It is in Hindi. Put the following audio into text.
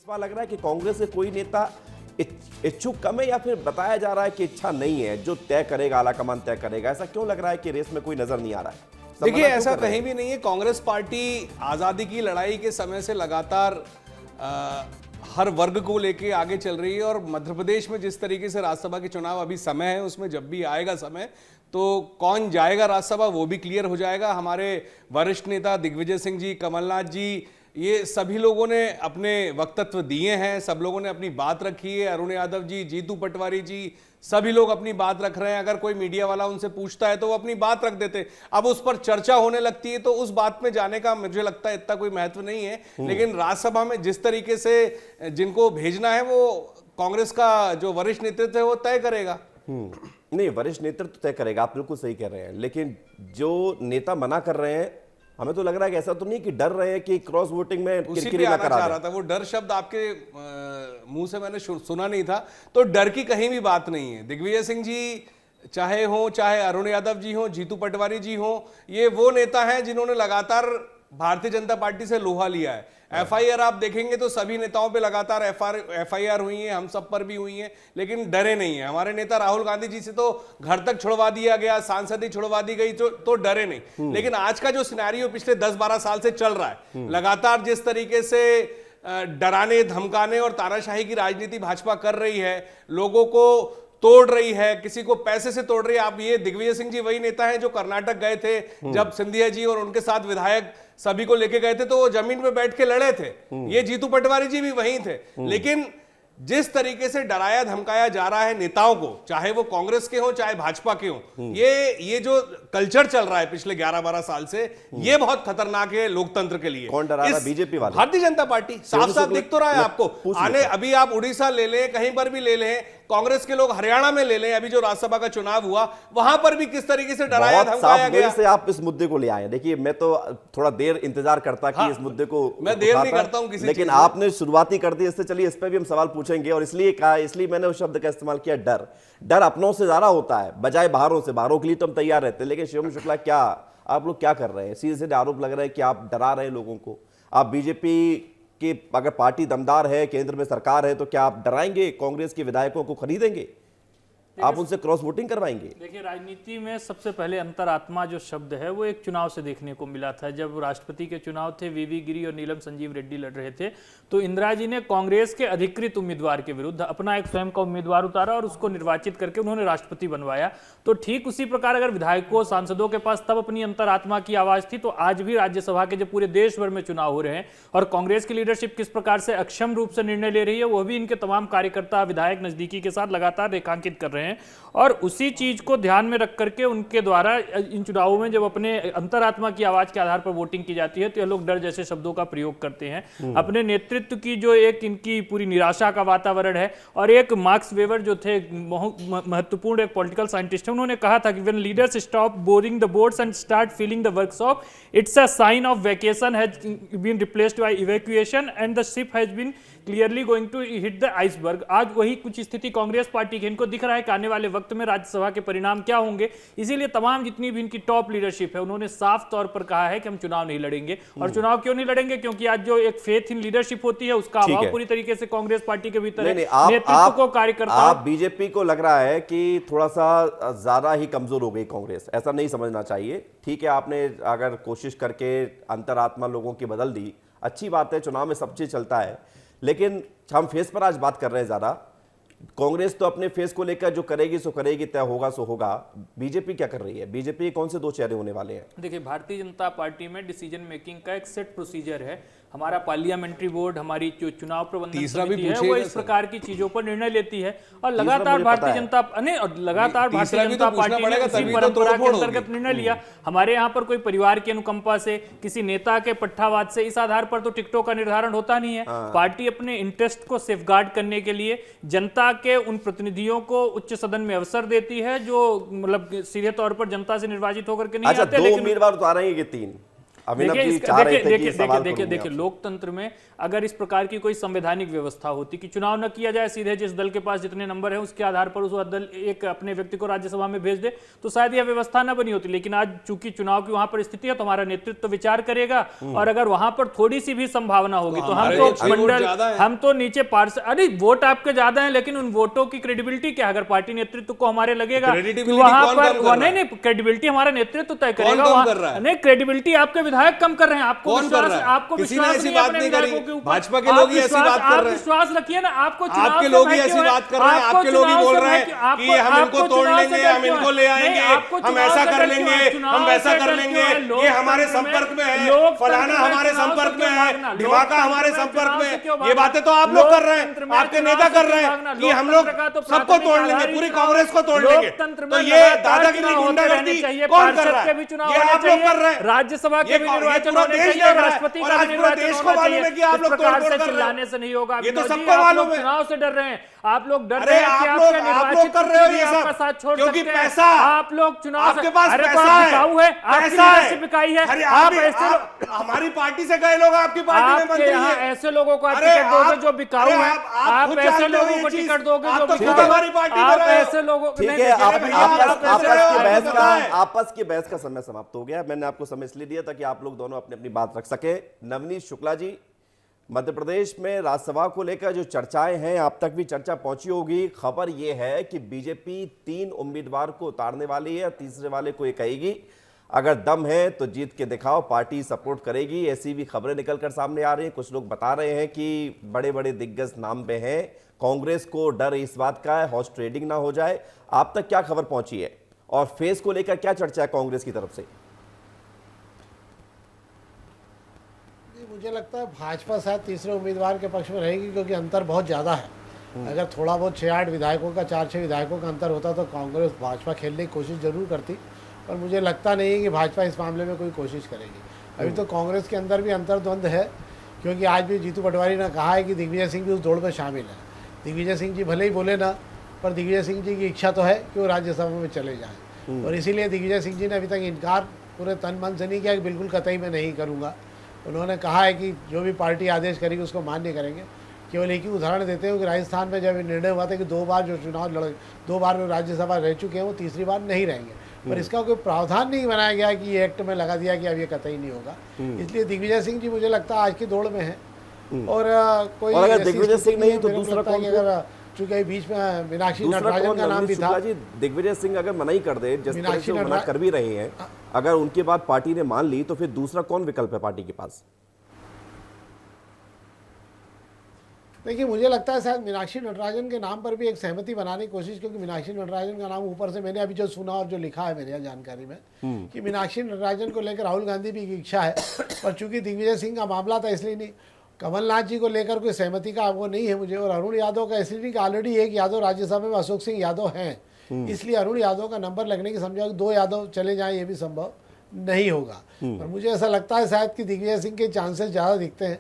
सवाल लग रहा है कि कांग्रेस के कोई नेता इच्छुक कम है या फिर बताया जा रहा है कि इच्छा नहीं है, जो तय करेगा आलाकमान तय करेगा। ऐसा क्यों लग रहा है कि रेस में कोई नजर नहीं आ रहा है? देखिए, ऐसा कहीं भी नहीं है। कांग्रेस पार्टी आजादी की लड़ाई के समय से लगातार हर वर्ग को लेके आगे चल रही है और मध्य प्रदेश में जिस तरीके से राज्यसभा के चुनाव अभी समय है, उसमें जब भी आएगा समय तो कौन जाएगा राज्यसभा वो भी क्लियर हो जाएगा। हमारे वरिष्ठ नेता दिग्विजय सिंह जी, कमलनाथ जी, ये सभी लोगों ने अपने वक्तव्य दिए हैं, सब लोगों ने अपनी बात रखी है। अरुण यादव जी, जीतू पटवारी जी, सभी लोग अपनी बात रख रहे हैं। अगर कोई मीडिया वाला उनसे पूछता है तो वो अपनी बात रख देते। अब उस पर चर्चा होने लगती है तो उस बात में जाने का मुझे लगता है इतना कोई महत्व नहीं है। लेकिन राज्यसभा में जिस तरीके से जिनको भेजना है वो कांग्रेस का जो वरिष्ठ नेतृत्व है वो तय करेगा। नहीं, वरिष्ठ नेतृत्व तय करेगा, आप बिल्कुल सही कह रहे हैं। लेकिन जो नेता मना कर रहे हैं, हमें तो लग रहा है कि ऐसा तो नहीं कि डर रहे हैं कि क्रॉस वोटिंग में किरकिरी ना करा रहा था। वो डर शब्द आपके मुंह से मैंने सुना नहीं था, तो डर की कहीं भी बात नहीं है। दिग्विजय सिंह जी चाहे हो, चाहे अरुण यादव जी हो, जीतू पटवारी जी हो, ये वो नेता हैं जिन्होंने लगातार भारतीय जनता पार्टी से लोहा लिया है। एफआईआर आप देखेंगे तो सभी नेताओं पे लगातार एफआईआर हुई है, हम सब पर भी हुई है, लेकिन डरे नहीं है। हमारे नेता राहुल गांधी जी से तो घर तक छुड़वा दिया गया, सांसदी छुड़वा दी गई, तो डरे नहीं। लेकिन आज का जो सिनेरियो पिछले 10-12 साल से चल रहा है, लगातार जिस तरीके से डराने, धमकाने और तानाशाही की राजनीति भाजपा कर रही है, लोगों को तोड़ रही है, किसी को पैसे से तोड़ रही है। आप ये दिग्विजय सिंह जी वही नेता हैं जो कर्नाटक गए थे, जब सिंधिया जी और उनके साथ विधायक सभी को लेके गए थे तो वो जमीन पे बैठ के लड़े थे। ये जीतू पटवारी जी भी वहीं थे। लेकिन जिस तरीके से डराया धमकाया जा रहा है नेताओं को, चाहे वो कांग्रेस के हो चाहे भाजपा के हो, ये जो कल्चर चल रहा है पिछले 11-12 साल से, ये बहुत खतरनाक है लोकतंत्र के लिए। कौन डरा रहा है? बीजेपी वाले, भारतीय जनता पार्टी। साफ साफ दिख तो रहा है आपको। आने अभी आप उड़ीसा ले लें, कहीं पर भी ले लें, कांग्रेस के लोग हरियाणा में ले लें, अभी जो राज्यसभा का चुनाव हुआ वहां पर भी किस तरीके से डराया धमकाया गया। से आप इस मुद्दे को ले आए। देखिए, मैं तो थोड़ा देर इंतजार करता कि इस मुद्दे को मैं देर नहीं करता हूं किसी, लेकिन आपने शुरुआती कर दी इससे। चलिए इस पे भी हम सवाल पूछेंगे और इसलिए कहा, इसलिए मैंने उस शब्द का इस्तेमाल किया, डर। डर अपनों से ज्यादा होता है बजाय बाहरों से। बाहरों के लिए तो हम तैयार रहते हैं, लेकिन शिवम शुक्ला, क्या आप लोग क्या कर रहे हैं? सीधे सीधे आरोप लग रहा है कि आप डरा रहे हैं लोगों को। आप बीजेपी की अगर पार्टी दमदार है, केंद्र में सरकार है, तो क्या आप डराएंगे कांग्रेस के विधायकों को? खरीदेंगे आप उनसे क्रॉस वोटिंग करवाएंगे? देखिए, राजनीति में सबसे पहले अंतरात्मा जो शब्द है वो एक चुनाव से देखने को मिला था। जब राष्ट्रपति के चुनाव थे, वीवी गिरी और नीलम संजीव रेड्डी लड़ रहे थे, तो इंदिरा जी ने कांग्रेस के अधिकृत उम्मीदवार के विरुद्ध अपना एक स्वयं का उम्मीदवार उतारा और उसको निर्वाचित करके उन्होंने राष्ट्रपति बनवाया। तो ठीक उसी प्रकार अगर विधायकों, सांसदों के पास तब अपनी अंतरात्मा की आवाज थी, तो आज भी राज्यसभा के जब पूरे देश भर में चुनाव हो रहे हैं और कांग्रेस की लीडरशिप किस प्रकार से अक्षम रूप से निर्णय ले रही है, वो भी इनके तमाम कार्यकर्ता, विधायक नजदीकी के साथ लगातार रेखांकित कर रहे हैं। और उसी चीज को ध्यान में रख करके उनके द्वारा इन चुनावों में जब अपने अंतरात्मा की आवाज के आधार पर वोटिंग की जाती है तो ये लोग डर जैसे शब्दों का प्रयोग करते हैं। अपने नेतृत्व की जो एक इनकी पूरी निराशा का वातावरण है। और एक मार्क्स वेबर जो थे, महत्वपूर्ण एक पॉलिटिकल साइंटिस्ट है, उन्होंने कहा था कि when leaders stop boring the boards and start feeling the workshop, it's a sign of vacation has been replaced by evacuation and the ship has been clearly going to hit the iceberg. आज वही कुछ स्थिति कांग्रेस पार्टी की, इनको दिख रहा है कि आने वाले वक्त में राज्यसभा के परिणाम क्या होंगे। इसीलिए तमाम जितनी भी इनकी टॉप लीडरशिप है, उन्होंने साफ तौर पर कहा है कि हम चुनाव नहीं लड़ेंगे। और चुनाव क्यों नहीं लड़ेंगे? क्योंकि आज जो एक फेथ इन लीडरशिप होती है उसका अभाव पूरी तरीके से कांग्रेस पार्टी के भीतर है। नेतृत्व को, कार्यकर्ता, आप बीजेपी को लग रहा है कि थोड़ा सा ज्यादा ही कमजोर हो गई कांग्रेस, ऐसा नहीं समझना चाहिए। ठीक है, आपने अगर कोशिश करके अंतरात्मा लोगों की बदल दी, अच्छी बात है, चुनाव में सब चीज चलता है। लेकिन हम फेस पर आज बात कर रहे हैं ज्यादा। कांग्रेस तो अपने फेस को लेकर जो करेगी सो करेगी, तय होगा सो होगा। बीजेपी क्या कर रही है? बीजेपी कौन से दो चेहरे होने वाले हैं? देखिए, भारतीय जनता पार्टी में डिसीजन मेकिंग का एक सेट प्रोसीजर है। हमारा पार्लियामेंट्री बोर्ड, हमारी जो चुनाव प्रबंधन समिति है, वो इस प्रकार की चीजों पर निर्णय लेती है। और लगातार भारतीय जनता पार्टी ने उसी परंपरा के अंतर्गत निर्णय लिया। हमारे यहाँ पर कोई परिवार की अनुकंपा से, किसी नेता के पट्टावाद से, इस आधार पर तो टिकटों का निर्धारण होता नहीं है। पार्टी अपने इंटरेस्ट को सेफगार्ड करने के लिए जनता के उन प्रतिनिधियों को उच्च सदन में अवसर देती है जो मतलब सीधे तौर पर जनता से निर्वाचित होकर के नहीं आते। दो उम्मीदवार उतारेंगे कि तीन? अभिनव देखिए जी इसका- चाह रहे देखिए थे कि देखिए ये सवाल देखिए करूं मैं देखिए लोकतंत्र में अगर इस प्रकार की कोई संवैधानिक व्यवस्था होती कि चुनाव न किया जाए, सीधे जिस दल के पास जितने नंबर है उसके आधार पर उस दल एक अपने व्यक्ति को राज्यसभा में भेज दे, तो शायद यह व्यवस्था न बनी होती। लेकिन आज चूंकि चुनाव की वहां पर स्थिति है तो हमारा नेतृत्व तो विचार करेगा, और अगर वहां पर थोड़ी सी भी संभावना होगी तो हम हमारे तो तो 6 वोट मंडल, ज्यादा हैं। हम तो नीचे पार्षद, अरे वोट आपके ज्यादा है लेकिन उन वोटों की क्रेडिबिलिटी क्या? अगर पार्टी नेतृत्व को हमारे लगेगा कि Credibility वहां कौन पर कम कर रहा नहीं है? नहीं क्रेडिबिलिटी हमारा नेतृत्व तय कौन करेगा। कम वहां- कर रहा है? नहीं, क्रेडिबिलिटी आपके विधायक कम कर रहे हैं। आपको कौन कर विश्वास, रहा है? आपको किसी ने विश्वास ऐसी नहीं बात अपने नहीं विधायकों करी। के ऊपर। भाजपा के आप लोग ही ऐसी विश्वास- बात कर आप रहे हैं। विश्वास रखिए ना, आपको चुनाव आपके से लोग ही भय ऐसी क्यों है? बात कर रहे हैं, आपको आपके लोग ही चुनाव बोल से रहे भय हैं क्यों- कि आपको- हम आपको इनको तोड़ चुनाव से लेंगे, डर हम क्यों इनको है? ले नहीं, आएंगे, आपको हम चुनाव ऐसा से कर डर लेंगे, क्यों है? चुनाव हम वैसा से कर डर लेंगे, क्यों है? ये हमारे लोकतंत्र में- संपर्क में है, लोकतंत्र फलाना में हमारे चुनाव से संपर्क में क्यों है, भागना? ढिमाका हमारे लोकतंत्र में संपर्क चुनाव में से है। क्यों ये भागना? बातें तो आप लोग कर रहे लोकतंत्र हैं, में आपके चुनाव नेता से कर क्यों रहे हैं भागना? कि हम लोग लोकतंत्र का तो सबको प्राथमिक तोड़ आधार लेंगे, ही पूरी चुनाव कांग्रेस को तोड़ है। लेंगे। लोकतंत्र तो में ये लगातार दादागिरी चुनाव होते रहने गुंडागर्दी चाहिए, कौन कर पार्षद रहा के है? भी चुनाव ये होने आप लोग चाहिए, कर रहे हैं। राज्यसभा के भी निर्वाचन पूरा होने देश चाहिए, देख रहा है, राष्ट्रपति और का आज भी पूरा निर्वाचन देश को होना मालूम चाहिए। है कि आप इस लोग प्रकार तोड़-फोड़ से कर रहे चिल्लाने हो। से नहीं होगा। ये तो विनोद जी, सबको आप मालूम लोग है। चुनाव से डर रहे हैं, आप लोग डर अरे रहे हैं कि आप आपके लोग निर्वाचित कर रहे हो भी ये आपका सब साथ छोड़ क्योंकि सकते हैं। पैसा, आप लोग चुनाव आपके पास अरे तो पैसा आप है, बिकाऊ है, आपकी पैसा है। लीडरशिप बिकाई है। अरे आप आप ऐसे हमारी पार्टी से गए लोग आपकी पार्टी में आपके मंत्री यहाँ हैं। ऐसे लोगों को आप अरे टिकट दोगे आप- जो बिकाऊ अरे है। आप आप खुद ऐसे जानते हो लोगों ये को चीज। टिकट दोगे आप जो तो खुद बिकाऊ हमारी पार्टी में आप रहे हो। ऐसे लोगों ठीक नहीं, है, देखिए, आप भैया, आपस आप आपस ऐसे रहे हो, की बहस आपको का पता है। आपस की बहस का समय समाप्त हो गया। मैंने आपको समय इसलिए दिया ताकि आप लोग दोनों अपनी अपनी बात रख सके। नवनीत शुक्ला जी, मध्य प्रदेश में राज्यसभा को लेकर जो चर्चाएं हैं, आप तक भी चर्चा पहुंची होगी। खबर यह है कि बीजेपी 3 उम्मीदवार को उतारने वाली है, तीसरे वाले को ये कहेगी अगर दम है तो जीत के दिखाओ, पार्टी सपोर्ट करेगी। ऐसी भी खबरें निकलकर सामने आ रही हैं। कुछ लोग बता रहे हैं कि बड़े बड़े दिग्गज नाम पे हैं, कांग्रेस को डर इस बात का है हॉर्स ट्रेडिंग ना हो जाए। आप तक क्या खबर पहुंची है और फेस को लेकर क्या चर्चा है कांग्रेस की तरफ से? मुझे लगता है भाजपा शायद तीसरे उम्मीदवार के पक्ष में रहेगी, क्योंकि अंतर बहुत ज़्यादा है। अगर थोड़ा बहुत 6-8 विधायकों का 4-6 विधायकों का अंतर होता तो कांग्रेस भाजपा खेलने की कोशिश जरूर करती, पर मुझे लगता नहीं है कि भाजपा इस मामले में कोई कोशिश करेगी। अभी तो कांग्रेस के अंदर भी अंतर्द्वंद है, क्योंकि आज भी जीतू पटवारी ने कहा है कि दिग्विजय सिंह भी उस दौड़ में शामिल है। दिग्विजय सिंह जी भले ही बोले ना, पर दिग्विजय सिंह जी की इच्छा तो है कि वो राज्यसभा में चले जाएँ, और इसीलिए दिग्विजय सिंह जी ने अभी तक इनकार पूरे तन मन से नहीं किया कि बिल्कुल कतई मैं नहीं करूँगा। उन्होंने कहा है कि जो भी पार्टी आदेश करेगी उसको मान्य करेंगे। केवल एक ही उदाहरण देते हो कि राजस्थान में जब निर्णय हुआ था कि 2 बार जो चुनाव लड़े, 2 बार वो राज्यसभा रह चुके हैं, वो तीसरी बार नहीं रहेंगे, पर इसका कोई प्रावधान नहीं बनाया गया कि ये एक्ट में लगा दिया कि अब ये कतई नहीं होगा। इसलिए दिग्विजय सिंह जी मुझे लगता है आज की दौड़ में है। और कोई और अगर ऐसी दिग्विजय स्थिति सिंह नहीं है, तो मेरे को दूसरा लगता है कौन कि अगर चूंकि बीच में मीनाक्षी दूसरा नटराजन कौन? का नाम भी नवनीत था। शुक्ला जी, दिग्विजय सिंह अगर मना ही कर दे, जिस तरह मीनाक्षी से वो मना नटराज- कर भी रहे हैं, अगर उनके बाद पार्टी ने मान ली तो फिर दूसरा कौन विकल्प है पार्टी के पास? देखिए, मुझे लगता है शायद मीनाक्षी नटराजन के नाम पर भी एक सहमति बनाने की कोशिश, क्योंकि मीनाक्षी नटराजन का नाम ऊपर से मैंने अभी जो सुना और जो लिखा है मेरे यहाँ जानकारी में कि मीनाक्षी नटराजन को लेकर राहुल गांधी भी की इच्छा है, पर चूंकि दिग्विजय सिंह का मामला था इसलिए नहीं। कमलनाथ जी को लेकर कोई सहमति का वो नहीं है मुझे, और अरुण यादव का इसलिए नहीं कि ऑलरेडी एक यादव राज्यसभा में अशोक सिंह यादव हैं, इसलिए अरुण यादव का नंबर लगने की समझा 2 यादव चले जाएं ये भी संभव नहीं होगा। पर मुझे ऐसा लगता है शायद कि दिग्विजय सिंह के चांसेस ज़्यादा दिखते हैं।